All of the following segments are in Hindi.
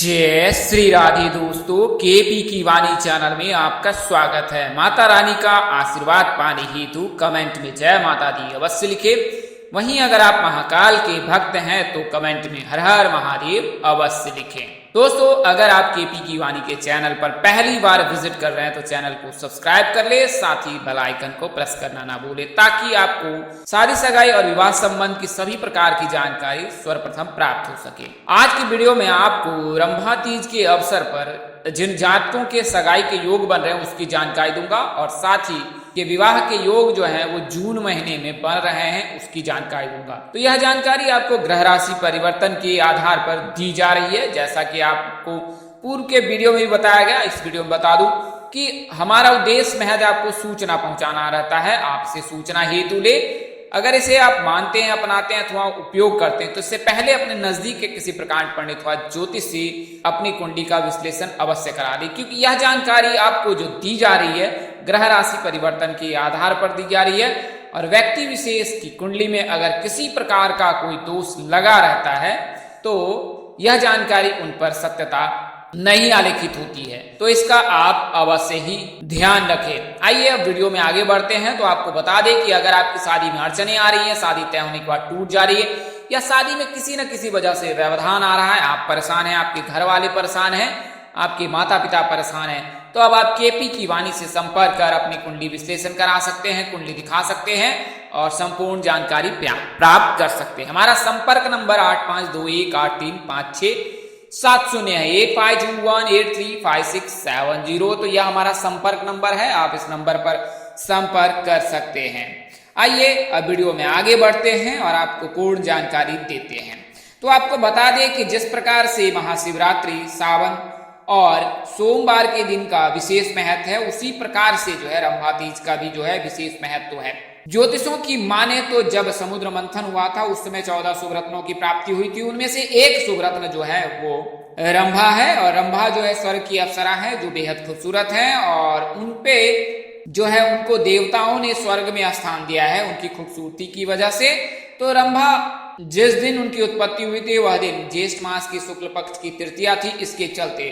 जय श्री राधे दोस्तों, केपी की वाणी चैनल में आपका स्वागत है। माता रानी का आशीर्वाद पाने हेतु कमेंट में जय माता दी अवश्य लिखे। वहीं अगर आप महाकाल के भक्त हैं तो कमेंट में हर हर महादेव अवश्य लिखें। दोस्तों, अगर आप केपी की वाणी के चैनल पर पहली बार विजिट कर रहे हैं तो चैनल को सब्सक्राइब कर ले, साथ ही बेल आइकन को प्रेस करना ना भूले ताकि आपको शादी सगाई और विवाह संबंध की सभी प्रकार की जानकारी सर्वप्रथम प्राप्त हो सके। आज की वीडियो में आपको रंभा तीज के अवसर पर जिन जातकों के सगाई के योग बन रहे हैं उसकी जानकारी दूंगा और साथ ही के विवाह के योग जो है वो जून महीने में बन रहे हैं उसकी जानकारी दूंगा। तो यह जानकारी आपको ग्रह राशि परिवर्तन के आधार पर दी जा रही है। जैसा कि आपको पूर्व के वीडियो में भी बताया गया, इस वीडियो में बता दूं कि हमारा उद्देश्य महज आपको सूचना पहुंचाना रहता है। आपसे सूचना हेतु ले अगर इसे आप मानते हैं, अपनाते हैं अथवा उपयोग करते हैं तो इससे पहले अपने नजदीक के किसी प्रकार पंडित अथवा ज्योतिष से अपनी कुंडली का विश्लेषण अवश्य करा दें, क्योंकि यह जानकारी आपको जो दी जा रही है ग्रह राशि परिवर्तन के आधार पर दी जा रही है और व्यक्ति विशेष की कुंडली में अगर किसी प्रकार का कोई दोष लगा रहता है तो यह जानकारी उन पर सत्यता नहीं आलेखित होती है। तो इसका आप अवश्य ही ध्यान रखें। आइए अब वीडियो में आगे बढ़ते हैं। तो आपको बता दें कि अगर आपकी शादी में अड़चने आ रही हैं, शादी तय होने के बाद टूट जा रही है या शादी में किसी न किसी वजह से व्यवधान आ रहा है, आप परेशान हैं, आपके घर वाले परेशान हैं, आपके माता पिता परेशान हैं, तो अब आप केपी की वाणी से संपर्क कर अपनी कुंडली विश्लेषण करा सकते हैं, कुंडली दिखा सकते हैं और संपूर्ण जानकारी प्राप्त कर सकते हैं। हमारा संपर्क नंबर 8521835670 है, 8521835670। तो यह हमारा संपर्क नंबर है, आप इस नंबर पर संपर्क कर सकते हैं। आइए अब वीडियो में आगे बढ़ते हैं और आपको पूर्ण जानकारी देते हैं। तो आपको बता दें कि जिस प्रकार से महाशिवरात्रि, सावन और सोमवार के दिन का विशेष महत्व है, उसी प्रकार से जो है रंभा तीज का भी जो है विशेष महत्व है। ज्योतिषों की माने तो जब समुद्र मंथन हुआ था उस समय 14 शुभ रत्नों की प्राप्ति हुई थी। उनमें से एक शुभ रत्न जो है वो रंभा है और रंभा जो है स्वर्ग की अप्सरा है जो बेहद खूबसूरत है और उनपे जो है उनको देवताओं ने स्वर्ग में स्थान दिया है उनकी खूबसूरती की वजह से। तो रंभा जिस दिन उनकी उत्पत्ति हुई थी वह दिन ज्येष्ठ मास की शुक्ल पक्ष की तृतीया थी। इसके चलते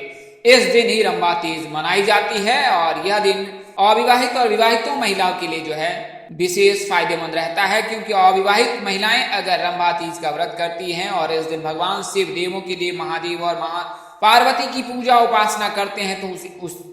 इस दिन ही रंभा तीज मनाई जाती है और यह दिन अविवाहित और विवाहितों महिलाओं के लिए जो है विशेष फायदेमंद रहता है, क्योंकि अविवाहित महिलाएं अगर रंभा तीज का व्रत करती हैं और इस दिन भगवान शिव, देवों के देव महादेव और पार्वती की पूजा उपासना करते हैं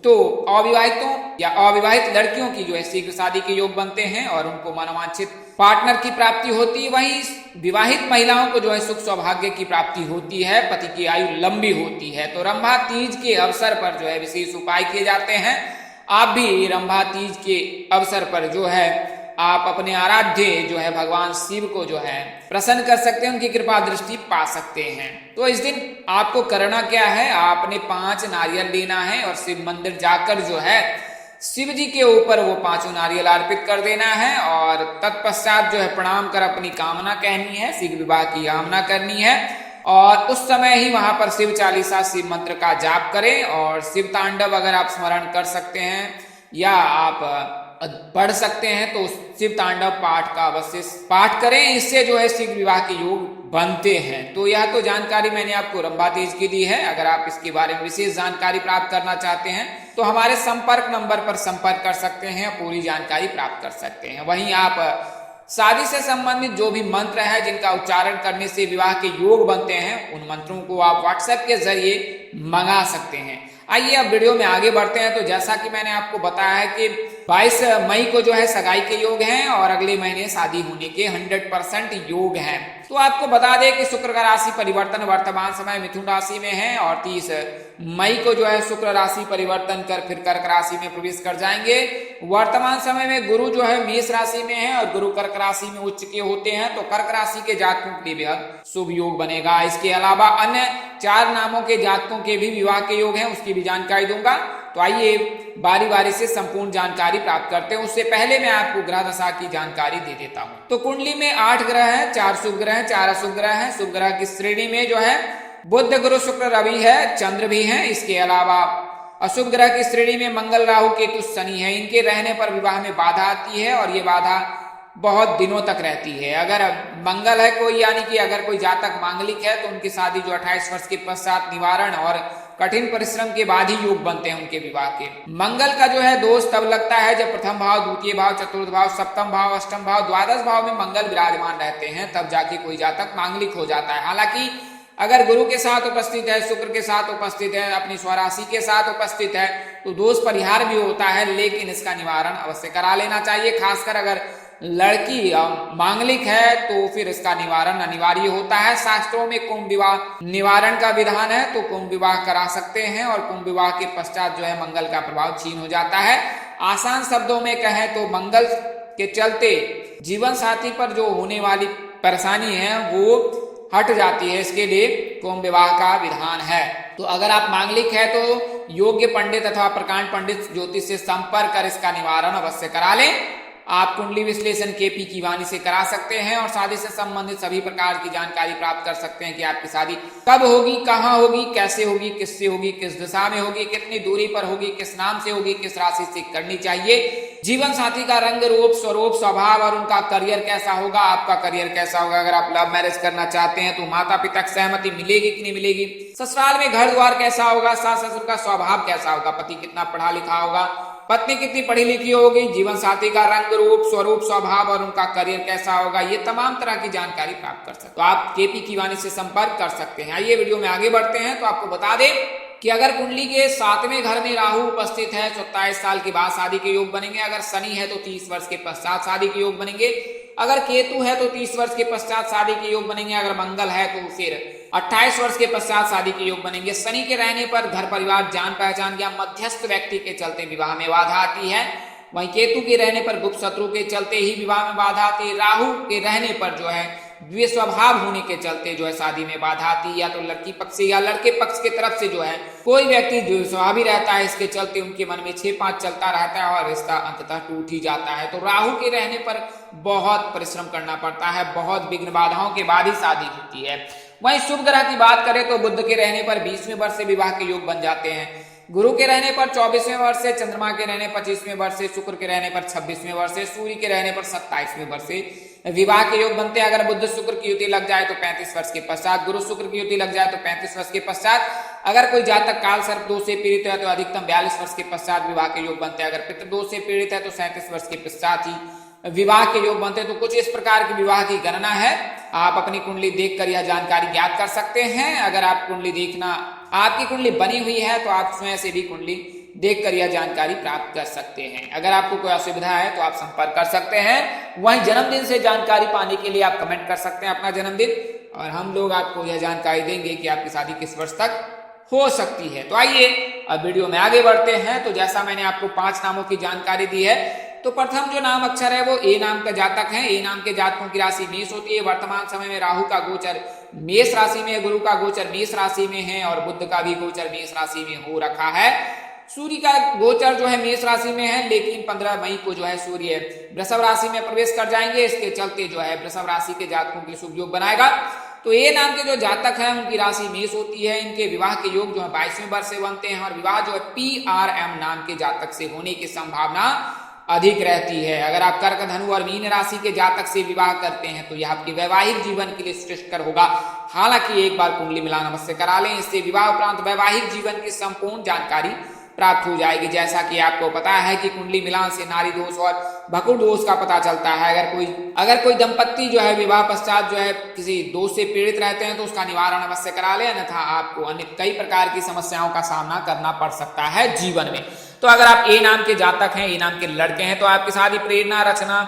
तो अविवाहितों या अविवाहित लड़कियों की जो है शीघ्र शादी के योग बनते हैं और उनको मनोवांछित पार्टनर की प्राप्ति होती है। वहीं विवाहित महिलाओं को जो है सुख सौभाग्य की प्राप्ति होती है, पति की आयु लंबी होती है। तो रंभा तीज के अवसर पर जो है विशेष उपाय किए जाते हैं। आप भी रंभा तीज के अवसर पर जो है आप अपने आराध्य जो है भगवान शिव को जो है प्रसन्न कर सकते हैं, उनकी कृपा दृष्टि पा सकते हैं। तो इस दिन आपको करना क्या है, आपने 5 नारियल लेना है और शिव मंदिर जाकर जो है शिव जी के ऊपर वो 5 नारियल अर्पित कर देना है और तत्पश्चात जो है प्रणाम कर अपनी कामना कहनी है, शीघ्र विवाह की कामना करनी है और उस समय ही वहां पर शिव चालीसा, शिव मंत्र का जाप करें और शिव तांडव अगर आप स्मरण कर सकते हैं या आप पढ़ सकते हैं तो शिव तांडव पाठ का अवश्य पाठ करें। इससे जो है शीघ्र विवाह के योग बनते हैं। तो यह तो जानकारी मैंने आपको रंभा तीज की दी है। अगर आप इसके बारे में विशेष जानकारी प्राप्त करना चाहते हैं तो हमारे संपर्क नंबर पर संपर्क कर सकते हैं, पूरी जानकारी प्राप्त कर सकते हैं। वहीं आप शादी से संबंधित जो भी मंत्र है जिनका उच्चारण करने से विवाह के योग बनते हैं उन मंत्रों को आप व्हाट्सएप के जरिए मंगा सकते हैं। आइए अब वीडियो में आगे बढ़ते हैं। तो जैसा कि मैंने आपको बताया है कि 22 मई को जो है सगाई के योग हैं और अगले महीने शादी होने के 100% योग हैं। तो आपको बता दें कि शुक्र का राशि परिवर्तन वर्तमान समय मिथुन राशि में है और 30 मई को जो है शुक्र राशि परिवर्तन कर फिर कर्क राशि में प्रवेश कर जाएंगे। वर्तमान समय में गुरु जो है मेष राशि में है और गुरु कर्क राशि में उच्च के होते हैं, तो कर्क राशि के जातकों के लिए बेहद शुभ योग बनेगा। इसके अलावा अन्य 4 नामों के जातकों के भी विवाह के योग हैं, उसकी भी जानकारी दूंगा। तो आइए बारी बारी से संपूर्ण जानकारी प्राप्त करते हैं। उससे पहले मैं आपको ग्रह दशा की जानकारी दे देता हूँ। तो कुंडली में 8 ग्रह है, 4 शुभ ग्रह है, 4 अशुभ ग्रह है। शुभ ग्रह की श्रेणी में जो है बुध, गुरु, शुक्र, रवि है, चंद्र भी है। इसके अलावा अशुभ ग्रह की श्रेणी में मंगल, राहु, केतु, शनि है। इनके रहने पर विवाह में बाधा आती है और ये बाधा बहुत दिनों तक रहती है। अगर मंगल है कोई, यानी कि अगर कोई जातक मांगलिक है तो उनकी शादी जो 28 वर्ष के पश्चात निवारण और कठिन परिश्रम के बाद ही योग बनते हैं उनके विवाह के। मंगल का जो है दोष तब लगता है जब प्रथम भाव, द्वितीय भाव, चतुर्थ भाव, सप्तम भाव, अष्टम भाव, द्वादश भाव में मंगल विराजमान रहते हैं, तब जाके कोई जातक मांगलिक हो जाता है। हालांकि अगर गुरु के साथ उपस्थित है, शुक्र के साथ उपस्थित है, अपनी स्वराशि के साथ उपस्थित है तो दोष परिहार भी होता है, लेकिन इसका निवारण अवश्य करा लेना चाहिए। खासकर अगर लड़की मांगलिक है तो फिर इसका निवारण अनिवार्य होता है। शास्त्रों में कुंभ विवाह निवारण का विधान है, तो कुंभ विवाह करा सकते हैं और कुंभ विवाह के पश्चात जो है मंगल का प्रभाव क्षीण हो जाता है। आसान शब्दों में कहें तो मंगल के चलते जीवन साथी पर जो होने वाली परेशानी है वो हट जाती है, इसके लिए कुंभ विवाह का विधान है। तो अगर आप मांगलिक है तो योग्य पंडित अथवा प्रकांड पंडित ज्योतिष से संपर्क कर इसका निवारण अवश्य करा लें। आप कुंडली विश्लेषण केपी की वाणी से करा सकते हैं और शादी से संबंधित सभी प्रकार की जानकारी प्राप्त कर सकते हैं कि आपकी शादी कब होगी, कहाँ होगी, कैसे होगी, किससे होगी, किस दिशा में होगी, कितनी दूरी पर होगी, किस नाम से होगी, किस राशि से करनी चाहिए, जीवन साथी का रंग रूप, स्वरूप, स्वभाव और उनका करियर कैसा होगा, आपका करियर कैसा होगा। अगर आप लव मैरिज करना चाहते हैं तो माता पिता की सहमति मिलेगी कि नहीं मिलेगी, ससुराल में घर द्वार कैसा होगा, सास ससुर का स्वभाव कैसा होगा, पति कितना पढ़ा लिखा होगा, पत्नी कितनी पढ़ी लिखी होगी, जीवन साथी का रंग रूप, स्वरूप, स्वभाव और उनका करियर कैसा होगा, ये तमाम तरह की जानकारी प्राप्त कर सकते हैं। तो आप केपी की वाणी से संपर्क कर सकते हैं। आइए वीडियो में आगे बढ़ते हैं। तो आपको बता दें कि अगर कुंडली के 7वें घर में राहु उपस्थित है तो 27 साल के बाद शादी के योग बनेंगे। अगर शनि है तो 30 वर्ष के पश्चात शादी के योग बनेंगे। अगर केतु है तो 30 वर्ष के पश्चात शादी के योग बनेंगे। अगर मंगल है तो फिर 28 वर्ष के पश्चात शादी के योग बनेंगे। शनि के रहने पर घर परिवार, जान पहचान या मध्यस्थ व्यक्ति के चलते विवाह में बाधा आती है। वहीं केतु के रहने पर गुप्त शत्रु के चलते ही विवाह में बाधा आती है। राहु के रहने पर जो है द्वे स्वभाव होने के चलते जो है शादी में बाधा आती है, या तो लड़की पक्ष से या लड़के पक्ष की तरफ से जो है कोई व्यक्ति जो स्वभावी रहता है, इसके चलते उनके मन में 6-5 चलता रहता है और रिश्ता अंततः टूट ही जाता है। तो राहु के रहने पर बहुत परिश्रम करना पड़ता है, बहुत विघ्न बाधाओं के बाद ही शादी होती है। वहीं शुभ ग्रह की बात करें तो बुध के रहने पर 20वें वर्ष से विवाह के योग बन जाते हैं। गुरु के रहने पर 24वें वर्ष से, चंद्रमा के रहने 25वें वर्ष से, शुक्र के रहने पर 26वें वर्ष से, सूर्य के रहने पर 27वें वर्ष से विवाह के योग बनते हैं। अगर बुध शुक्र की युति लग जाए तो 35 वर्ष के पश्चात, गुरु शुक्र की युति लग जाए तो 35 वर्ष के पश्चात, अगर कोई जातक काल सर्प दोष से पीड़ित है तो अधिकतम 42 वर्ष के पश्चात विवाह के योग बनते हैं। अगर पितृ दोष से पीड़ित है तो 37 वर्ष के पश्चात ही विवाह के योग बनते हैं। तो कुछ इस प्रकार की विवाह की गणना है। आप अपनी कुंडली देखकर यह जानकारी ज्ञात कर सकते हैं। अगर आप कुंडली देखना, आपकी कुंडली बनी हुई है तो आप स्वयं से भी कुंडली देखकर यह जानकारी प्राप्त कर सकते हैं। अगर आपको कोई असुविधा है तो आप संपर्क कर सकते हैं। वहीं जन्मदिन से जानकारी पाने के लिए आप कमेंट कर सकते हैं अपना जन्मदिन, और हम लोग आपको यह जानकारी देंगे कि आपकी शादी किस वर्ष तक हो सकती है। तो आइए अब वीडियो में आगे बढ़ते हैं। तो जैसा मैंने आपको 5 नामों की जानकारी दी है, तो प्रथम जो नाम अक्षर है वो ए नाम का जातक है। ए नाम के जातकों की राशि मेष होती है। वर्तमान समय में राहु का गोचर मेष राशि में है, गुरु का गोचर मेष राशि में है और बुध का भी गोचर मेष राशि में हो रखा है। सूर्य का गोचर जो है मेष राशि में है, लेकिन 15 मई को जो है सूर्य वृषभ राशि में प्रवेश कर जाएंगे। इसके चलते जो है वृषभ राशि के जातकों के शुभ योग बनाएगा। तो ए नाम के जो जातक हैं उनकी राशि मेष होती है। इनके विवाह के योग जो है 22वें वर्ष से बनते हैं और विवाह जो है PRM नाम के जातक से होने की संभावना अधिक रहती है। अगर आप कर्क, धनु और मीन राशि के जातक से विवाह करते हैं तो यह आपके वैवाहिक जीवन के लिए श्रेष्ठकर होगा। हालांकि एक बार कुंडली मिलान अवश्य करा लें, इससे विवाह उपरांत वैवाहिक जीवन की संपूर्ण जानकारी प्राप्त हो जाएगी। जैसा कि आपको पता है कि कुंडली मिलान से नारी दोष और भकुर दोष का पता चलता है। अगर कोई दंपत्ति जो है विवाह पश्चात जो है किसी दोष से पीड़ित रहते हैं तो उसका निवारण अवश्य करा ले, अन्यथा आपको अन्य कई प्रकार की समस्याओं का सामना करना पड़ सकता है जीवन में। तो अगर आप ए नाम के जातक हैं, ए नाम के लड़के हैं, तो आपकी शादी प्रेरणा, रचना,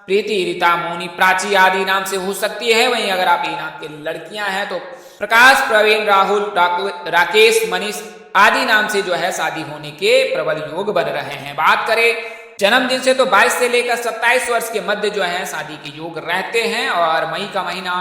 प्रीति, रीता, मोनी, प्राची आदि नाम से हो सकती है। वहीं अगर आप ए नाम के लड़कियां हैं तो प्रकाश, प्रवीण, राहुल, राकेश, मनीष आदि नाम से जो है शादी होने के प्रबल योग बन रहे हैं। बात करें जन्मदिन से तो 22 से लेकर 27 वर्ष के मध्य जो है शादी के योग रहते हैं। और मई का महीना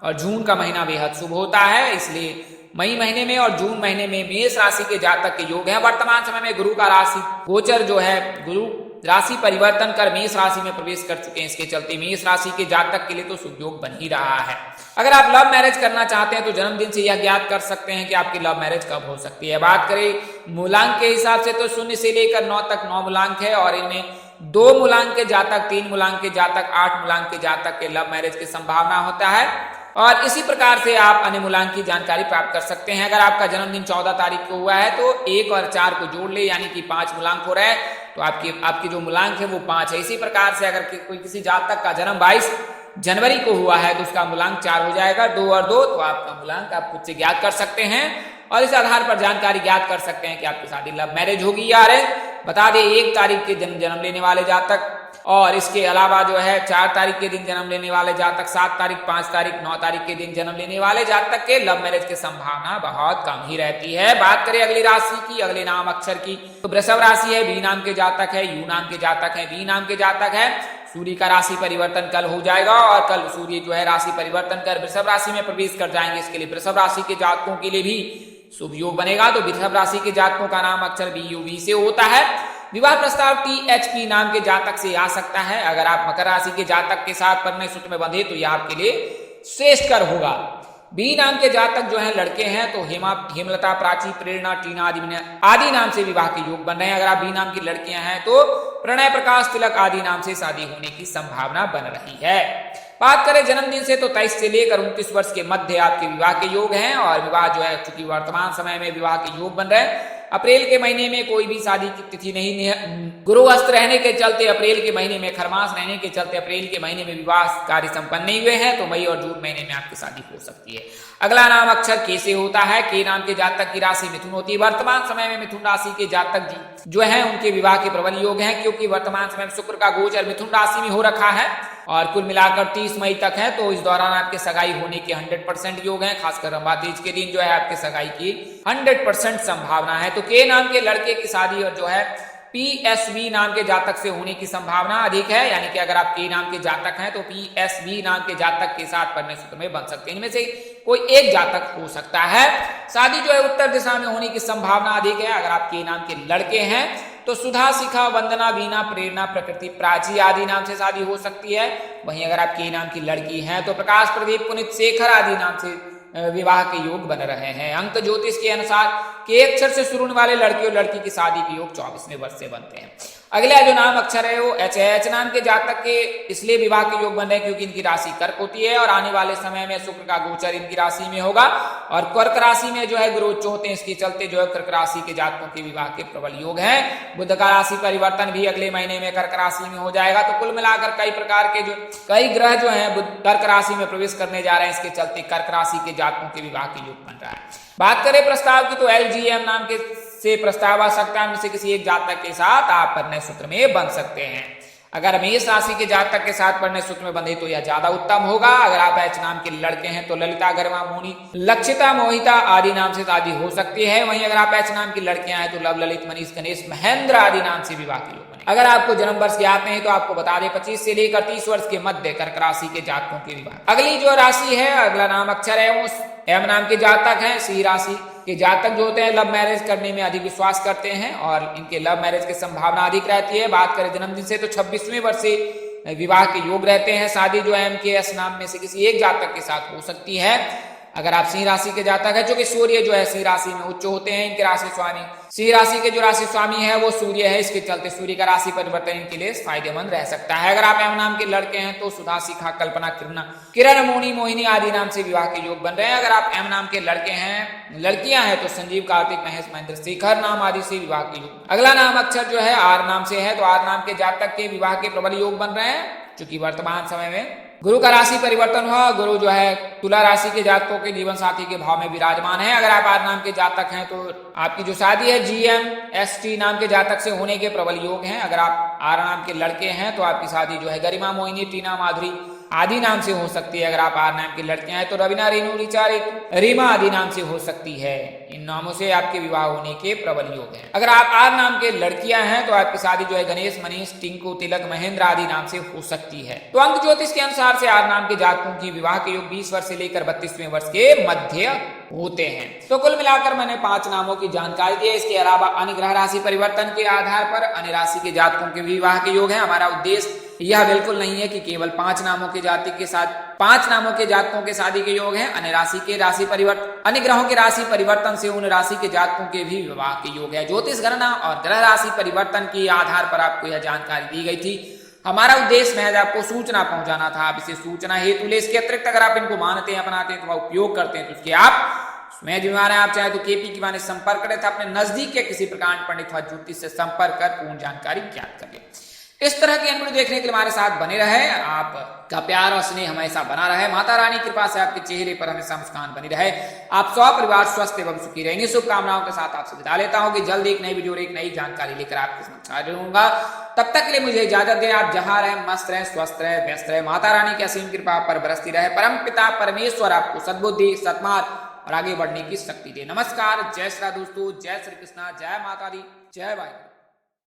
और जून का महीना बेहद शुभ होता है, इसलिए मई महीने में और जून महीने में मेष राशि के जातक के योग है। वर्तमान समय में गुरु का राशि गोचर जो है, गुरु राशि परिवर्तन कर मेष राशि में प्रवेश कर चुके हैं। इसके चलते मेष राशि के जातक के लिए तो शुभ योग बन ही रहा है। अगर आप लव मैरिज करना चाहते हैं तो जन्मदिन से यह ज्ञात कर सकते हैं कि आपकी लव मैरिज कब हो सकती है। बात करें मूलांक के हिसाब से तो 0 से लेकर 9 तक 9 मूलांक है और इनमें 2 मूलांक के जातक, 3 मूलांक के जातक, 8 मूलांक के जातक के लव मैरिज की संभावना होता है। और इसी प्रकार से आप अन्य मूलांक की जानकारी प्राप्त कर सकते हैं। अगर आपका जन्मदिन 14 तारीख को हुआ है तो 1 और 4 को जोड़ ले, यानी कि 5 मूलांक हो रहा है, तो आपकी जो मूलांक है वो 5 है। इसी प्रकार से अगर कोई किसी जातक का जन्म 22 जनवरी को हुआ है तो उसका मूलांक 4 हो जाएगा, 2 और 2, तो आपका मूलांक आप खुद से ज्ञात कर सकते हैं और इस आधार पर जानकारी ज्ञात कर सकते हैं कि आपकी शादी लव मैरिज होगी या अरेंज। बता दें 1 तारीख के दिन जन्म लेने वाले जातक और इसके अलावा जो है 4 तारीख के दिन जन्म लेने वाले जातक, 7 तारीख, 5 तारीख, 9 तारीख के दिन जन्म लेने वाले जातक के लव मैरिज की संभावना बहुत कम ही रहती है। बात करें अगली राशि की, अगले नाम अक्षर की, तो वृषभ राशि है, बी नाम के जातक है, यू नाम के जातक है, बी नाम के जातक है। सूर्य का राशि परिवर्तन कल हो जाएगा और कल सूर्य जो है राशि परिवर्तन कर वृषभ राशि में प्रवेश कर जाएंगे। इसके लिए वृषभ राशि के जातकों के लिए भी शुभ योग बनेगा। तो वृषभ राशि के जातकों का नाम अक्षर BUV से होता है। विवाह प्रस्ताव THP नाम के जातक से आ सकता है। अगर आप मकर राशि के जातक के साथ परिणय सूत्र में बंधे तो यह आपके लिए श्रेष्ठकर होगा। बी नाम के जातक जो है लड़के हैं तो हेमलता, प्राची, प्रेरणा, टीना आदि नाम से विवाह के योग बन रहे हैं। अगर आप बी नाम की लड़कियां हैं तो प्रणय, प्रकाश, तिलक आदि नाम से शादी होने की संभावना बन रही है। बात करें जन्मदिन से तो 23 से लेकर 29 वर्ष के मध्य आपके विवाह के योग हैं और विवाह जो है चूंकि वर्तमान समय में विवाह के योग बन रहे हैं। अप्रैल के महीने में कोई भी शादी की तिथि नहीं है। गुरुअस्त रहने के चलते, अप्रैल के महीने में खरमास रहने के चलते अप्रैल के महीने में विवाह कार्य संपन्न नहीं हुए हैं, तो मई और जून महीने में आपकी शादी हो सकती है। अगला नाम अक्षर के से होता है। के नाम के जातक की राशि मिथुन होती है। वर्तमान समय में मिथुन राशि के जातक जो है उनके विवाह के प्रबल योग हैं, क्योंकि वर्तमान समय में शुक्र का गोचर मिथुन राशि में हो रखा है और कुल मिलाकर 30 मई तक है, तो इस दौरान आपके सगाई होने के 100% योग हैं। खासकर रंभा तीज के दिन जो है आपके सगाई की 100% संभावना है। तो के नाम के लड़के की शादी और जो है PSV नाम के जातक से होने की संभावना अधिक है, यानी कि अगर आप के नाम के जातक हैं तो PSV नाम के जातक के साथ परिणय सूत्र में बन सकते हैं। इनमें से कोई एक जातक हो सकता है। शादी जो है उत्तर दिशा में होने की संभावना अधिक है। अगर आप के नाम के लड़के हैं तो सुधा, शिखा, वंदना, वीणा, प्रेरणा, प्रकृति, प्राची आदि नाम से शादी हो सकती है। वहीं अगर आप के नाम की लड़की हैं तो प्रकाश, प्रदीप, पुनित, शेखर आदि नाम से विवाह के योग बन रहे हैं। अंक ज्योतिष के अनुसार के अक्षर से शुरू होने वाले लड़के और लड़की की शादी के योग 24वें वर्ष से बनते हैं। अगला जो नाम अक्षर है वो H है। H नाम के जातक के इसलिए विवाह के योग बन रहे हैं क्योंकि इनकी राशि कर्क होती है और आने वाले समय में शुक्र का गोचर इनकी राशि में होगा और कर्क राशि में जो है गुरु उच्च होते हैं। इसके चलते जो है कर्क राशि के जातकों के विवाह के प्रबल योग है। बुध का राशि परिवर्तन भी अगले महीने में कर्क राशि में हो जाएगा। तो कुल मिलाकर कई ग्रह जो है कर्क राशि में प्रवेश करने जा रहे हैं। इसके चलते कर्क राशि के जातकों के विवाह के योग बन रहा है। बात करें प्रस्ताव की तो LGM नाम के से प्रस्ताव आ सकता है। उनमें से किसी एक जातक के साथ आप परिणय सूत्र में बन सकते हैं। अगर मेष राशि के जातक के साथ परिणय सूत्र में बंधे तो यह ज्यादा उत्तम होगा। अगर आप H नाम के लड़के हैं तो ललिता, गरिमा, मोनी, लक्षिता, मोहिता आदि नाम से शादी हो सकती है। वहीं अगर आप H नाम की लड़कियां हैं तो लव, ललित, मनीष, गणेश, महेंद्र आदि नाम से विवाह के योग बने। अगर आपको जन्म वर्ष ज्ञात नहीं तो आपको बता दें 25 से लेकर 30 वर्ष के मध्य कर्क राशि के जातकों के विवाह। अगली जो राशि है, अगला नाम अक्षर है वो M नाम के जातक हैं। सिंह राशि के जातक जो होते हैं लव मैरिज करने में अधिक विश्वास करते हैं और इनके लव मैरिज की संभावना अधिक रहती है। बात करें जन्मदिन से तो 26वें वर्ष से विवाह के योग रहते हैं। शादी जो है MKS नाम में से किसी एक जातक के साथ हो सकती है। अगर आप सिंह राशि के जातक है, क्योंकि सूर्य जो है सिंह राशि में उच्च होते हैं। इनके राशि स्वामी सिंह राशि के जो राशि स्वामी है वो सूर्य है। इसके चलते सूर्य का राशि परिवर्तन इनके लिए फायदेमंद रह सकता है। अगर आप M नाम के लड़के हैं तो सुधा, शिखा, कल्पना, किरण, मोनी, मोहिनी आदि नाम से विवाह के योग बन रहे हैं। अगर आप M नाम के लड़के हैं, लड़कियां हैं तो संजीव, कार्तिक, महेश, महेंद्र, शेखर नाम आदि से विवाह के योग। अगला नाम अक्षर जो है R नाम से है, तो R नाम के जातक के विवाह के प्रबल योग बन रहे हैं। चूंकि वर्तमान समय में गुरु का राशि परिवर्तन हुआ, गुरु जो है तुला राशि के जातकों के जीवन साथी के भाव में विराजमान है। अगर आप आर नाम के जातक हैं तो आपकी जो शादी है GM ST नाम के जातक से होने के प्रबल योग हैं। अगर आप आर नाम के लड़के हैं तो आपकी शादी जो है गरिमा, मोहिनी, टीना, माधुरी आदि नाम से हो सकती है। अगर आप आर नाम के लड़के हैं तो रवीना, रेणु, ऋचा, रीमा आदि नाम से हो सकती है। इन नामों से आपके विवाह होने के प्रबल योग हैं। अगर आप आर नाम के लड़कियां हैं तो आपकी शादी जो है गणेश, मनीष, टिंकू, तिलक, महेंद्र आदि नाम से हो सकती है। तो अंक ज्योतिष के अनुसार से आर नाम के जातकों की विवाह के योग 20 वर्ष से लेकर 32वें वर्ष के मध्य होते हैं। तो कुल मिलाकर मैंने 5 नामों की जानकारी दी है। इसके अलावा अन्य ग्रह राशि परिवर्तन के आधार पर अन्य राशि के जातकों के विवाह के योग है। हमारा उद्देश्य यह बिल्कुल नहीं है कि केवल 5 नामों के जाति के साथ 5 नामों के जातकों के शादी के योग हैं। अन्य राशि के राशि परिवर्तन, अन्य ग्रहों के राशि परिवर्तन से उन राशि के जातकों के भी विवाह के योग है। ज्योतिष गणना और ग्रह राशि परिवर्तन के आधार पर आपको यह जानकारी दी गई थी। हमारा उद्देश्य महज आपको सूचना पहुंचाना था। आप इसे सूचना हेतु ले, इसके अतिरिक्त अगर आप इनको मानते हैं, अपनाते हैं, तो उपयोग करते हैं, तो उसके आप मैं जिम्मेदार है। आप चाहे तो केपी की वाणी संपर्क करें था अपने नजदीक के किसी प्रकांड पंडित व ज्योतिष से संपर्क कर पूर्ण जानकारी ज्ञात कर ले। इस तरह के वीडियो देखने के लिए हमारे साथ बने रहे। आपका प्यार और स्नेह हमेशा बना रहे। माता रानी की कृपा से आपके चेहरे पर हमेशा मुस्कान बनी रहे। आप सब परिवार स्वस्थ एवं सुखी रहेंगे। शुभकामनाओं के साथ आपसे विदा लेता हूं कि जल्द एक नई वीडियो और एक नई जानकारी लेकर आपके समक्ष हाजिर होऊंगा। तब तक के लिए मुझे इजाजत दें। आप जहां रहें मस्त रहें, स्वस्थ रहें, व्यस्त रहें। माता रानी की असीम कृपा पर बरसती रहे। परम पिता परमेश्वर आपको सद्बुद्धि, सद्मार्ग और आगे बढ़ने की शक्ति दे। नमस्कार, जय श्री राम दोस्तों, जय श्री कृष्णा, जय माता दी, जय वाहिगुरु।